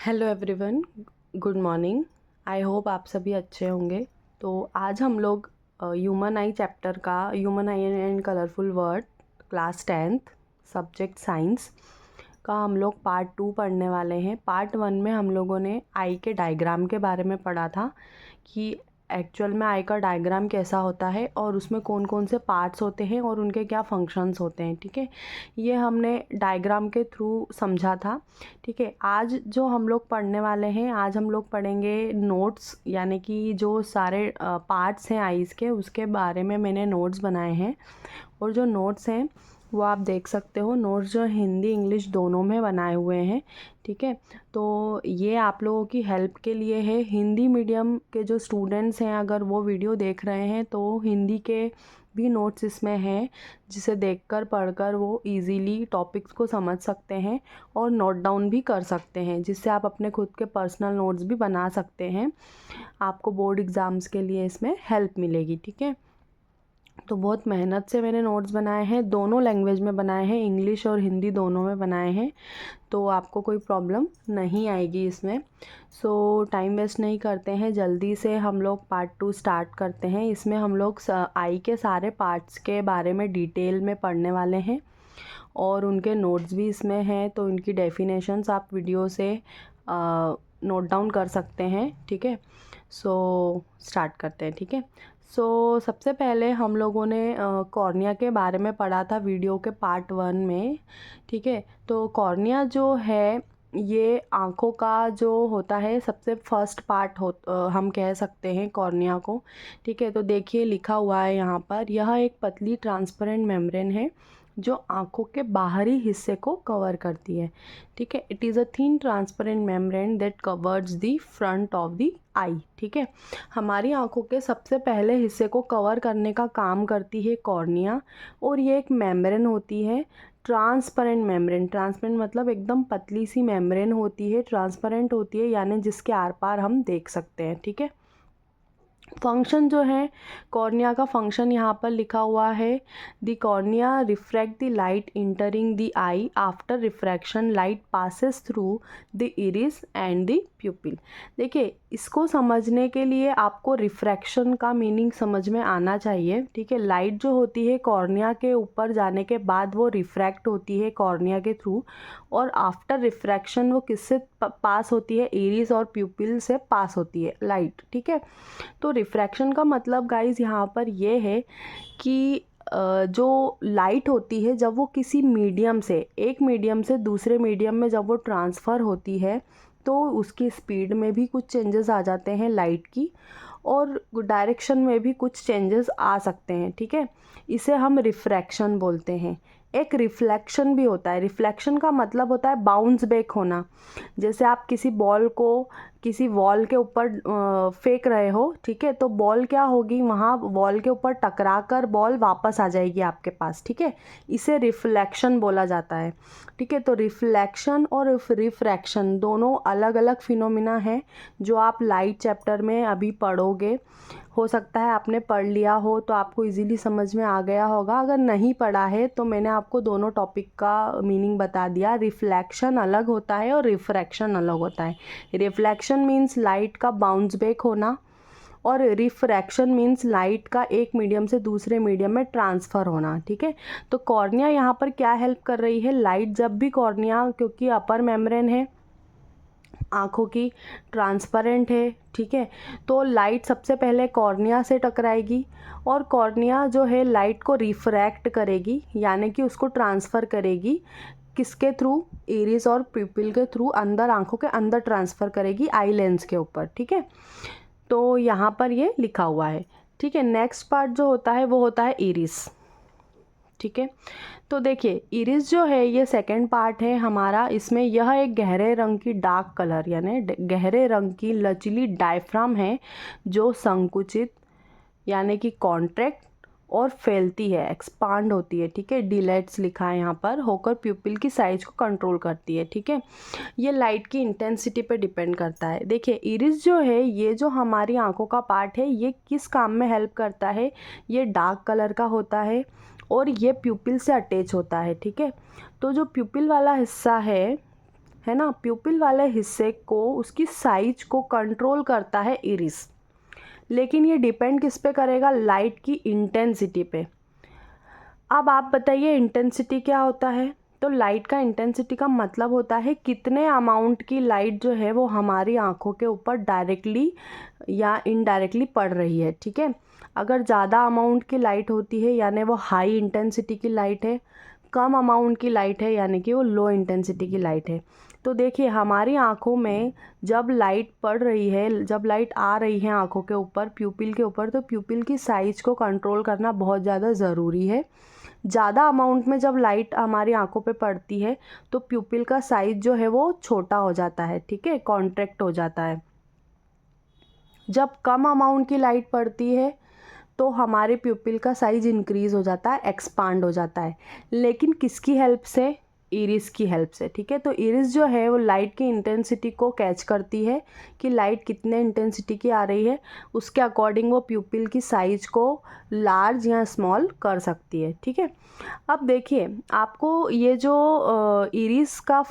Hello everyone, good morning. I hope आप सभी अच्छे होंगे। तो आज हम लोग ह्यूमन आई चैप्टर का human I and colourful word class 10th subject science का हम लोग पार्ट 2 पढ़ने वाले हैं। पार्ट 1 में हम लोगों ने आई के डायग्राम के बारे में पढ़ा था कि एक्चुअल में आई का डायग्राम कैसा होता है और उसमें कौन कौन से पार्ट्स होते हैं और उनके क्या फंक्शंस होते हैं। ठीक है, ये हमने डायग्राम के थ्रू समझा था। ठीक है, आज जो हम लोग पढ़ने वाले हैं, आज हम लोग पढ़ेंगे नोट्स, यानी कि जो सारे पार्ट्स हैं आइज़ के, उसके बारे में मैंने नोट्स बनाए हैं। और जो नोट्स हैं वो आप देख सकते हो, नोट्स जो हिंदी इंग्लिश दोनों में बनाए हुए हैं। ठीक है, तो ये आप लोगों की हेल्प के लिए है। हिंदी मीडियम के जो स्टूडेंट्स हैं, अगर वो वीडियो देख रहे हैं तो हिंदी के भी नोट्स इसमें हैं, जिसे देखकर पढ़कर वो इजीली टॉपिक्स को समझ सकते हैं और नोट डाउन भी कर सकते हैं, जिससे आप अपने खुद के पर्सनल नोट्स भी बना सकते हैं। आपको बोर्ड एग्ज़ाम्स के लिए इसमें हेल्प मिलेगी। ठीक है, तो बहुत मेहनत से मैंने नोट्स बनाए हैं, दोनों लैंग्वेज में बनाए हैं, इंग्लिश और हिंदी दोनों में बनाए हैं, तो आपको कोई प्रॉब्लम नहीं आएगी इसमें। सो टाइम वेस्ट नहीं करते हैं, जल्दी से हम लोग पार्ट 2 स्टार्ट करते हैं। इसमें हम लोग आई के सारे पार्ट्स के बारे में डिटेल में पढ़ने वाले हैं और उनके नोट्स भी इसमें हैं, तो इनकी डेफिनेशंस आप वीडियो से नोट डाउन कर सकते हैं। ठीक है, सो स्टार्ट करते हैं। ठीक है, सो सबसे पहले हम लोगों ने कॉर्निया के बारे में पढ़ा था वीडियो के पार्ट 1 में। ठीक है, तो कॉर्निया जो है ये आँखों का जो होता है सबसे फर्स्ट पार्ट हम कह सकते हैं कॉर्निया को। ठीक है, तो देखिए लिखा हुआ है यहाँ पर, यह एक पतली ट्रांसपेरेंट मेम्ब्रेन है जो आँखों के बाहरी हिस्से को कवर करती है। ठीक है, it is a thin transparent membrane that covers the front of the eye. ठीक है, हमारी आंखों के सबसे पहले हिस्से को कवर करने का काम करती है कॉर्निया, और ये एक मेम्ब्रेन होती है, ट्रांसपेरेंट मेम्ब्रेन। ट्रांसपेरेंट मतलब एकदम पतली सी मेम्ब्रेन होती है, ट्रांसपेरेंट होती है, यानी जिसके आर पार हम देख सकते हैं। ठीक है, फंक्शन जो है कॉर्निया का, फंक्शन यहाँ पर लिखा हुआ है, the cornea refract the light entering the eye, after refraction light passes through the iris and the pupil. देखिए, इसको समझने के लिए आपको रिफ्रैक्शन का मीनिंग समझ में आना चाहिए। ठीक है, लाइट जो होती है कॉर्निया के ऊपर जाने के बाद वो रिफ्रैक्ट होती है कॉर्निया के थ्रू, और आफ्टर रिफ्रैक्शन वो किससे पास होती है, इरिस और प्यूपिल से पास होती है लाइट। ठीक है, तो रिफ्रैक्शन का मतलब गाइस यहाँ पर ये है कि जो लाइट होती है जब वो किसी मीडियम से, एक मीडियम से दूसरे मीडियम में जब वो ट्रांसफ़र होती है, तो उसकी स्पीड में भी कुछ चेंजेस आ जाते हैं लाइट की, और डायरेक्शन में भी कुछ चेंजेस आ सकते हैं। ठीक है, इसे हम रिफ्रैक्शन बोलते हैं। एक रिफ्लेक्शन भी होता है। रिफ्लेक्शन का मतलब होता है बाउंस बैक होना। जैसे आप किसी बॉल को किसी वॉल के ऊपर फेंक रहे हो, ठीक है, तो बॉल क्या होगी, वहाँ वॉल के ऊपर टकरा कर बॉल वापस आ जाएगी आपके पास। ठीक है, इसे रिफ्लेक्शन बोला जाता है। ठीक है, तो रिफ्लेक्शन और रिफ्रैक्शन दोनों अलग अलग फिनोमिना हैं जो आप लाइट चैप्टर में अभी पढ़ोगे। हो सकता है आपने पढ़ लिया हो तो आपको इजीली समझ में आ गया होगा, अगर नहीं पढ़ा है तो मैंने आपको दोनों टॉपिक का मीनिंग बता दिया। रिफ्लेक्शन अलग होता है और रिफ्रैक्शन अलग होता है। रिफ्लेक्शन मीन्स लाइट का बाउंस बैक होना, और रिफ्रैक्शन मीन्स लाइट का एक मीडियम से दूसरे मीडियम में ट्रांसफ़र होना। ठीक है, तो कॉर्निया यहाँ पर क्या हेल्प कर रही है, लाइट जब भी कॉर्निया, क्योंकि अपर मेम्ब्रेन है आँखों की, ट्रांसपेरेंट है, ठीक है, तो लाइट सबसे पहले कॉर्निया से टकराएगी और कॉर्निया जो है लाइट को रिफ्रैक्ट करेगी, यानी कि उसको ट्रांसफ़र करेगी किसके थ्रू, इरिस और प्यूपिल के थ्रू, अंदर आँखों के अंदर ट्रांसफ़र करेगी आई लेंस के ऊपर। ठीक है, तो यहाँ पर ये लिखा हुआ है। ठीक है, नेक्स्ट पार्ट जो होता है वो होता है इरिस। ठीक है, तो देखिए इरिस जो है ये सेकंड पार्ट है हमारा। इसमें यह एक गहरे रंग की डार्क कलर यानी गहरे रंग की लचीली डायफ्राम है जो संकुचित यानी कि कॉन्ट्रैक्ट और फैलती है, एक्सपांड होती है। ठीक है, डिलेट्स लिखा है यहाँ पर, होकर प्यूपिल की साइज को कंट्रोल करती है। ठीक है, ये लाइट की इंटेंसिटी पे डिपेंड करता है। देखिए इरिस जो है, ये जो हमारी आंखों का पार्ट है, ये किस काम में हेल्प करता है, ये डार्क कलर का होता है और ये प्यूपिल से अटैच होता है। ठीक है, तो जो प्यूपिल वाला हिस्सा है है ना, प्यूपिल वाले हिस्से को, उसकी साइज को कंट्रोल करता है इरिस। लेकिन ये डिपेंड किस पे करेगा, लाइट की इंटेंसिटी पे। अब आप बताइए इंटेंसिटी क्या होता है। तो लाइट का इंटेंसिटी का मतलब होता है कितने अमाउंट की लाइट जो है वो हमारी आंखों के ऊपर डायरेक्टली या इनडायरेक्टली पड़ रही है, ठीक है। अगर ज़्यादा अमाउंट की लाइट होती है यानी वो हाई इंटेंसिटी की लाइट है, कम अमाउंट की लाइट है यानी कि वो लो इंटेंसिटी की लाइट है। तो देखिए हमारी आंखों में जब लाइट पड़ रही है, जब लाइट आ रही है आंखों के ऊपर, प्यूपिल के ऊपर, तो प्यूपिल की साइज़ को कंट्रोल करना बहुत ज़्यादा ज़रूरी है। ज़्यादा अमाउंट में जब लाइट हमारी आंखों पे पड़ती है तो प्यूपिल का साइज़ जो है वो छोटा हो जाता है, ठीक है, कॉन्ट्रैक्ट हो जाता है। जब कम अमाउंट की लाइट पड़ती है तो हमारे प्यूपिल का साइज़ इंक्रीज़ हो जाता है, एक्सपांड हो जाता है। लेकिन किसकी हेल्प से, इरिस की हेल्प से, ठीक है। तो इरिस जो है वो लाइट की इंटेंसिटी को कैच करती है कि लाइट कितने इंटेंसिटी की आ रही है, उसके अकॉर्डिंग वो प्यूपिल की साइज़ को लार्ज या स्मॉल कर सकती है, ठीक है। अब देखिए आपको ये जो इरिस का